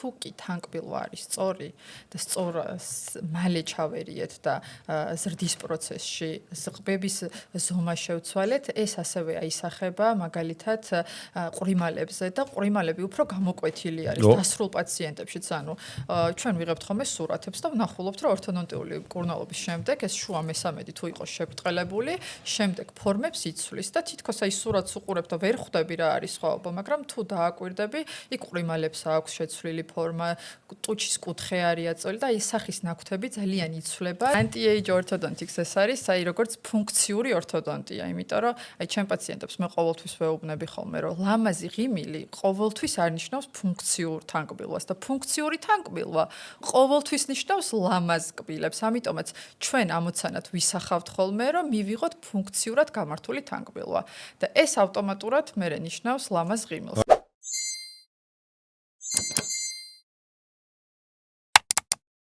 თუ კი თანკბილვა არის სწორი და სწორ მალე ჩავერიეთ და ზრდის პროცესში ზღბების ზომა შევცვალეთ, ეს ასევე აისახება მაგალითად ყვრიმალებზე და ყვრიმალები უფრო გამოკვეთილი არის დასრულ პაციენტებშიც, ანუ ჩვენ ვიღებთ ხოლმე სურათებს და ვნახულობთ, რომ ორთოდონტიული მკურნალობის შემდეგ ეს შუა მესამედი თუ იყოს შებრტყელებული, შემდეგ ფორმებს იცვლის და თითქოს აი სურათს უყურებ და ვერ ხვდები რა არის სხვაობა, მაგრამ თუ დააკვირდები, იქ ყვრიმალებს აქვს შეცვლილი ფორმა, ტუჩის კუთხე არის აწოლი და აი სახის ნაკვთები ძალიან იცვლება. Anti-age orthodontics ეს არის აი როგორც ფუნქციური ორთოდონტია, იმიტომ რომ აი ჩემ პაციენტებს მე ყოველთვის ვეუბნები ხოლმე, რომ ლამაზი ღიმილი ყოველთვის არ ნიშნავს ფუნქციურ თანკბილვას და ფუნქციური თანკბილვა ყოველთვის ნიშნავს ლამაზ კბილებს. ამიტომაც ჩვენ ამოცანად ვისახავთ ხოლმე, რომ მივიღოთ ფუნქციურად გამართული თანკბილვა და ეს ავტომატურად მერე ნიშნავს ლამაზ ღიმილს.